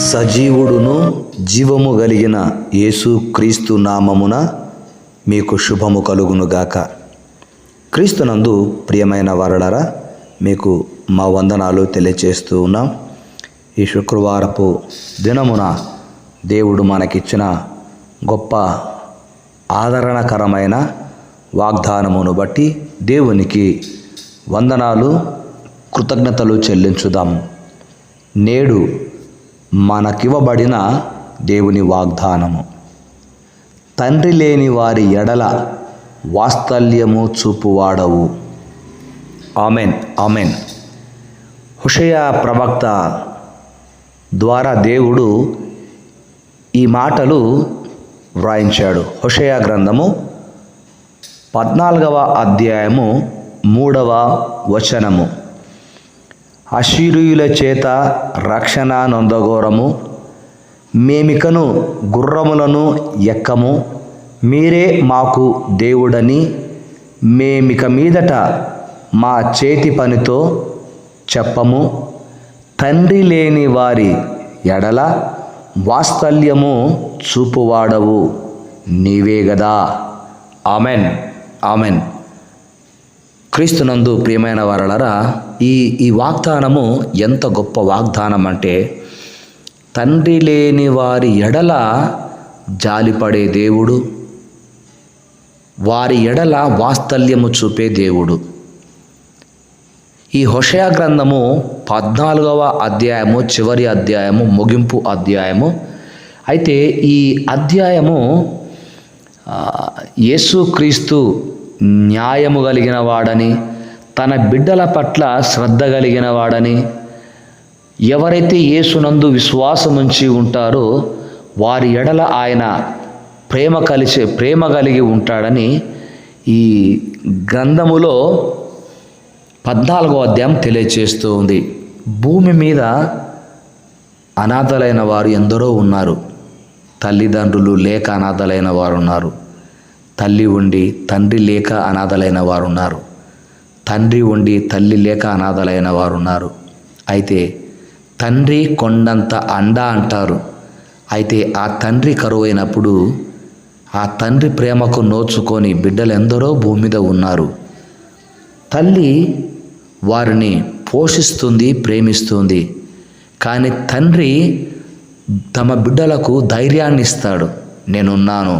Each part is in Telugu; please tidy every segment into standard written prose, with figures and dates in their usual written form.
సజీవుడును జీవము కలిగిన యేసు క్రీస్తు నామమున మీకు శుభము కలుగునుగాక. క్రీస్తునందు ప్రియమైన వారలారా, మీకు మా వందనాలు తెలియచేస్తూ ఉన్నాం. ఈ శుక్రవారపు దినమున దేవుడు మనకిచ్చిన గొప్ప ఆదరణకరమైన వాగ్దానమును బట్టి దేవునికి వందనాలు, కృతజ్ఞతలు చెల్లించుదాం. నేడు మనకివ్వబడిన దేవుని వాగ్దానము: తండ్రి లేని వారి ఎడల వాత్సల్యము చూపువాడవు. Amen, amen. హోషేయ ప్రవక్త ద్వారా దేవుడు ఈ మాటలు వ్రాయించాడు. హోషేయ గ్రంథము 14వ అధ్యాయము 3వ వచనము: అశ్షూరీయుల చేత రక్షణ నొందగోరము, మేమికను గుర్రములను ఎక్కము, మీరే మాకు దేవుడని మేమిక మీదట మా చేతి పనితో చెప్పము. తండ్రి లేని వారి ఎడల వాత్సల్యము చూపువాడవు నీవే గదా. Amen, amen. క్రీస్తునందు ప్రియమైన వారలారా, ఈ వాగ్దానము ఎంత గొప్ప వాగ్దానం అంటే, తండ్రి లేని వారి ఎడల జాలిపడే దేవుడు, వారి ఎడల వాత్సల్యము చూపే దేవుడు. ఈ హోషేయ గ్రంథము 14వ అధ్యాయము చివరి అధ్యాయము, ముగింపు అధ్యాయము. అయితే ఈ అధ్యాయము యేసుక్రీస్తు న్యాయము కలిగిన వాడని, తన బిడ్డల పట్ల శ్రద్ధ కలిగిన వాడని, ఎవరైతే యేసునందు విశ్వాసముంచి ఉంటారో వారి ఎడల ఆయన ప్రేమ కలిగి ఉంటాడని ఈ గ్రంథములో 14వ అధ్యాయం తెలియచేస్తూ ఉంది. భూమి మీద అనాథలైన వారు ఎందరో ఉన్నారు. తల్లిదండ్రులు లేక అనాథలైన వారు ఉన్నారు. తల్లి ఉండి తండ్రి లేక అనాథలైన వారు ఉన్నారు. తండ్రి ఉండి తల్లి లేక అనాథలైన వారు ఉన్నారు. అయితే తండ్రి కొండంత అండ అంటారు. అయితే ఆ తండ్రి కరువైనప్పుడు ఆ తండ్రి ప్రేమకు నోచుకొని బిడ్డలు ఎందరో భూమి మీద ఉన్నారు. తల్లి వారిని పోషిస్తుంది, ప్రేమిస్తుంది. కానీ తండ్రి తమ బిడ్డలకు ధైర్యాన్ని ఇస్తాడు. నేనున్నాను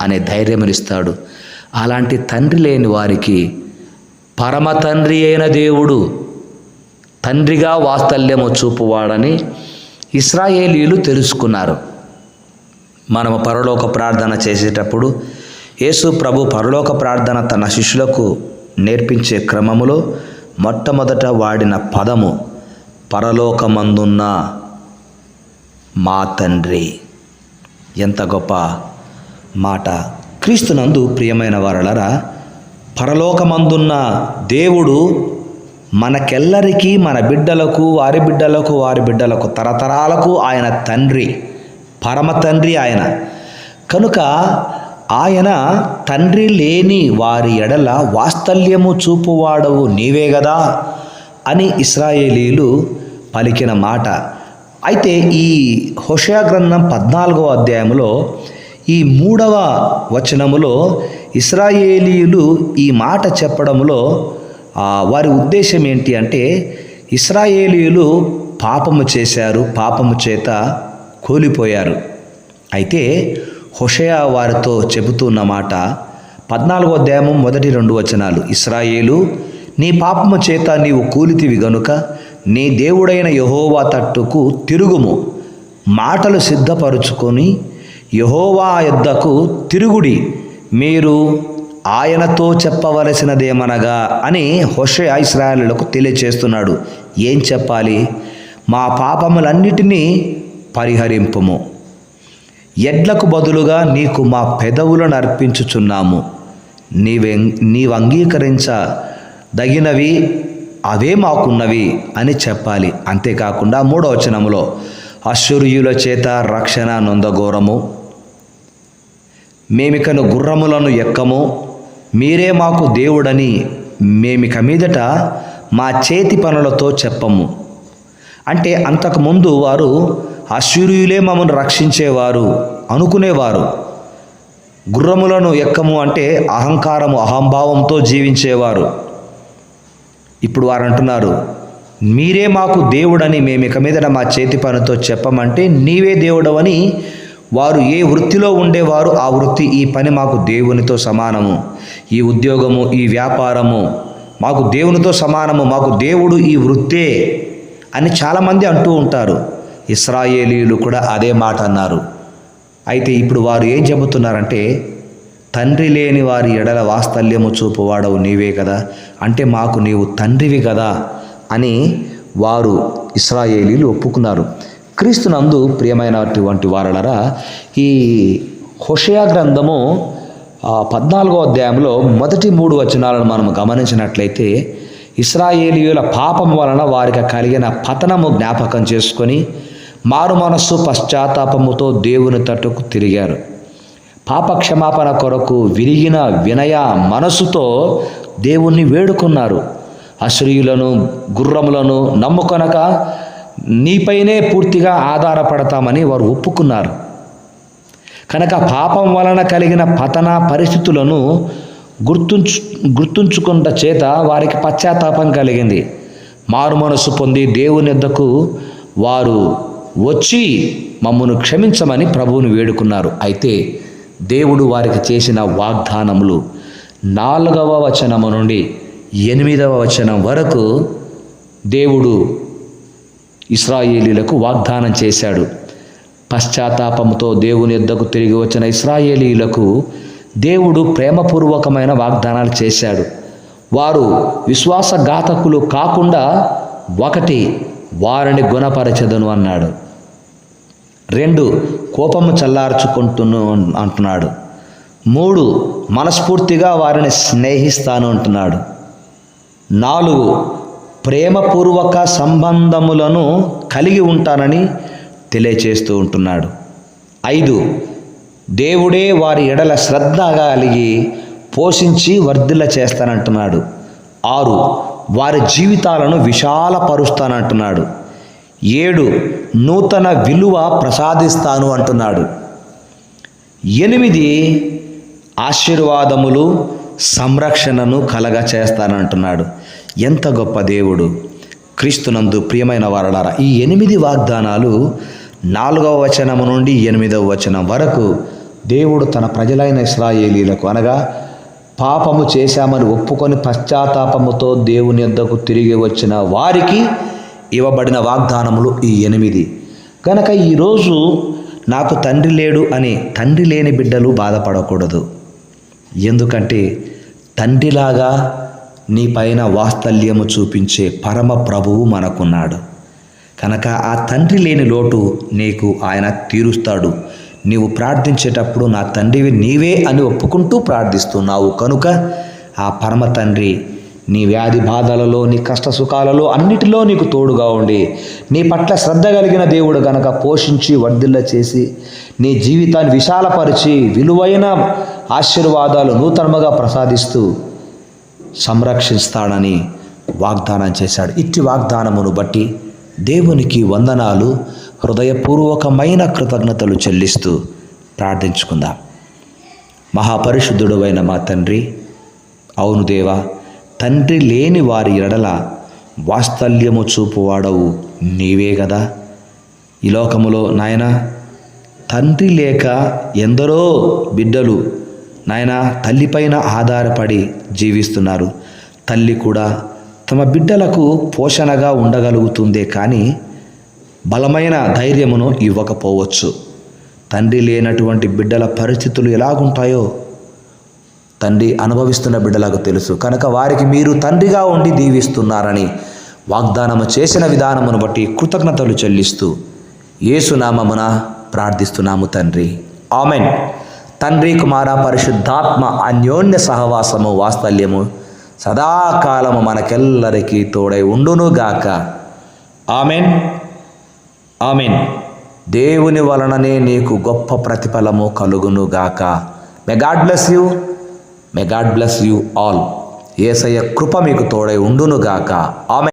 అనే ధైర్యం ఇస్తాడు. అలాంటి తండ్రి లేని వారికి పరమ తండ్రి అయిన దేవుడు తండ్రిగా వాత్సల్యము చూపువాడని ఇశ్రాయేలీయులు తెలుసుకున్నారు. మనము పరలోక ప్రార్థన చేసేటప్పుడు యేసు ప్రభు పరలోక ప్రార్థన తన శిష్యులకు నేర్పించే క్రమములో మొట్టమొదట వాడిన పదము పరలోకమందున్న మా తండ్రి. ఎంత గొప్ప మాట! క్రీస్తునందు ప్రియమైన వారలారా, పరలోకమందున్న దేవుడు మనకెల్లరికీ, మన బిడ్డలకు, వారి బిడ్డలకు తరతరాలకు ఆయన తండ్రి, పరమ తండ్రి ఆయన. కనుక ఆయన తండ్రి లేని వారి ఎడల వాత్సల్యము చూపువాడవు నీవే గదా అని ఇశ్రాయేలీయులు పలికిన మాట. అయితే ఈ హోషేయ గ్రంథం 14వ అధ్యాయంలో ఈ 3వ వచనములో ఇశ్రాయేలీయులు ఈ మాట చెప్పడంలో వారి ఉద్దేశం ఏంటి అంటే, ఇశ్రాయేలీయులు పాపము చేశారు, పాపము చేత కూలిపోయారు. అయితే హోషేయ వారితో చెబుతున్న మాట 14వ అధ్యాయము 1-2 వచనాలు: ఇశ్రాయేలు, నీ పాపము చేత నీవు కూలితివి గనుక నీ దేవుడైన యెహోవా తట్టుకు తిరుగుము, మాటలు సిద్ధపరుచుకొని యెహోవా యొద్దకు తిరుగుడి, మీరు ఆయనతో చెప్పవలసినదేమనగా అని హోషేయ ఇశ్రాయేలులకు తెలియచేస్తున్నాడు. ఏం చెప్పాలి? మా పాపములన్నిటినీ పరిహరింపుము, ఎడ్లకు బదులుగా నీకు మా పెదవులను అర్పించుచున్నాము, నీవు అంగీకరించదగినవి అవే మాకున్నవి అని చెప్పాలి. అంతేకాకుండా 3వ వచనములో అశ్షూరీయుల చేత రక్షణ నొందగోరము, మేమికను గుర్రములను ఎక్కము, మీరే మాకు దేవుడని మేమిక మీదట మా చేతి పనులతో చెప్పము. అంటే అంతకుముందు వారు అశ్షూరీయులే మమ్మల్ని రక్షించేవారు అనుకునేవారు. గుర్రములను ఎక్కము అంటే అహంకారము, అహంభావంతో జీవించేవారు. ఇప్పుడు వారు అంటున్నారు, మీరే మాకు దేవుడని మేము ఇక మీదట మా చేతి పనితో చెప్పమంటే నీవే దేవుడవని. వారు ఏ వృత్తిలో ఉండేవారు ఆ వృత్తి, ఈ పని మాకు దేవునితో సమానము, ఈ ఉద్యోగము, ఈ వ్యాపారము మాకు దేవునితో సమానము, మాకు దేవుడు ఈ వృత్తే అని చాలామంది అంటూ ఉంటారు. ఇశ్రాయేలీయులు కూడా అదే మాట అన్నారు. అయితే ఇప్పుడు వారు ఏం చెబుతున్నారంటే, తండ్రి లేని వారి ఎడల వాత్సల్యము చూపువాడవు నీవే కదా, అంటే మాకు నీవు తండ్రివి కదా అని వారు ఇశ్రాయేలీయులు ఒప్పుకున్నారు. క్రీస్తునందు ప్రియమైనటువంటి వారలారా, ఈ హోషేయ గ్రంథము 14వ అధ్యాయంలో మొదటి 3 వచనాలను మనం గమనించినట్లయితే, ఇశ్రాయేలీయుల పాపం వలన వారికి కలిగిన పతనము జ్ఞాపకం చేసుకొని మారు మనస్సు పశ్చాత్తాపముతో దేవుని తట్టుకు తిరిగారు. పాప క్షమాపణ కొరకు విరిగిన వినయ మనసుతో దేవుణ్ణి వేడుకున్నారు. అశ్షూరీయులను, గుర్రములను నమ్ముకొనక నీపైనే పూర్తిగా ఆధారపడతామని వారు ఒప్పుకున్నారు. కనుక పాపం వలన కలిగిన పతన పరిస్థితులను గుర్తుంచుకున్న చేత వారికి పశ్చాత్తాపం కలిగింది. మారు మనసు పొంది దేవుని యొద్దకు వారు వచ్చి మమ్మను క్షమించమని ప్రభువుని వేడుకున్నారు. అయితే దేవుడు వారికి చేసిన వాగ్దానములు 4వ వచనము నుండి 8వ వచనం వరకు దేవుడు ఇశ్రాయేలీయులకు వాగ్దానం చేశాడు. పశ్చాత్తాపముతో దేవుని యొద్దకు తిరిగి వచ్చిన ఇశ్రాయేలీయులకు దేవుడు ప్రేమపూర్వకమైన వాగ్దానాలు చేశాడు. వారు విశ్వాసఘాతకులు కాకుండా 1 వారిని గుణపరచెదను అన్నాడు. 2 కోపము చల్లార్చుకుంటును అంటున్నాడు. 3 మనస్ఫూర్తిగా వారిని స్నేహిస్తాను అంటున్నాడు. 4 ప్రేమపూర్వక సంబంధములను కలిగి ఉంటానని తెలియచేస్తూ ఉంటున్నాడు. 5 దేవుడే వారి ఎడల శ్రద్ధ కలిగి పోషించి వర్ధిల్ల చేస్తానంటున్నాడు. 6 వారి జీవితాలను విశాలపరుస్తానంటున్నాడు. 7 నూతన విలువ ప్రసాదిస్తాను అంటున్నాడు. 8 ఆశీర్వాదములు, సంరక్షణను కలగ చేస్తానంటున్నాడు. ఎంత గొప్ప దేవుడు! క్రీస్తునందు ప్రియమైన వారలారా, ఈ 8 వాగ్దానాలు 4వ వచనము నుండి 8వ వచనం వరకు దేవుడు తన ప్రజలైన ఇశ్రాయేలీయులకు, అనగా పాపము చేశామని ఒప్పుకొని పశ్చాత్తాపముతో దేవుని యొద్దకు తిరిగి వచ్చిన వారికి ఇవ్వబడిన వాగ్దానములు ఈ 8. కనుక ఈరోజు నాకు తండ్రి లేడు అని తండ్రి లేని బిడ్డలు బాధపడకూడదు. ఎందుకంటే తండ్రిలాగా నీ పైన వాత్సల్యము చూపించే పరమ ప్రభువు మనకున్నాడు. కనుక ఆ తండ్రి లేని లోటు నీకు ఆయన తీరుస్తాడు. నీవు ప్రార్థించేటప్పుడు నా తండ్రివి నీవే అని ఒప్పుకుంటూ ప్రార్థిస్తున్నావు కనుక ఆ పరమ తండ్రి నీ వ్యాధి బాధలలో, నీ కష్ట సుఖాలలో అన్నిటిలో నీకు తోడుగా ఉండి నీ పట్ల శ్రద్ధ కలిగిన దేవుడు కనుక పోషించి వర్ధిల్ల చేసి నీ జీవితాన్ని విశాలపరిచి విలువైన ఆశీర్వాదాలు నూతనముగా ప్రసాదిస్తూ సంరక్షిస్తాడని వాగ్దానం చేశాడు. ఇట్టి వాగ్దానమును బట్టి దేవునికి వందనాలు, హృదయపూర్వకమైన కృతజ్ఞతలు చెల్లిస్తూ ప్రార్థించుకుందాం. మహాపరిశుద్ధుడైన మా తండ్రి, అవును దేవా, తండ్రి లేని వారి ఎడల వాత్సల్యము చూపువాడవు నీవే కదా. ఈ లోకములో నాయన తండ్రి లేక ఎందరో బిడ్డలు నాయన తల్లిపైన ఆధారపడి జీవిస్తున్నారు. తల్లి కూడా తమ బిడ్డలకు పోషణగా ఉండగలుగుతుందే కానీ బలమైన ధైర్యమును ఇవ్వకపోవచ్చు. తండ్రి లేనటువంటి బిడ్డల పరిస్థితులు ఎలాగుంటాయో తండ్రి అనుభవిస్తున్న బిడ్డలకు తెలుసు. కనుక వారికి మీరు తండ్రిగా ఉండి దీవిస్తున్నారని వాగ్దానము చేసిన విధానమును బట్టి కృతజ్ఞతలు చెల్లిస్తూ యేసునామమున ప్రార్థిస్తున్నాము తండ్రి, ఆమెన్. తండ్రి, కుమార, పరిశుద్ధాత్మ అన్యోన్య సహవాసము, వాత్సల్యము సదాకాలము మనకెల్లరికీ తోడై ఉండునుగాక. Amen, amen. దేవుని వలననే నీకు గొప్ప ప్రతిఫలము కలుగునుగాక. May God bless you. May God bless you all. Yesayya కృప మీకు తోడై ఉండునుగాక. ఆమెన్.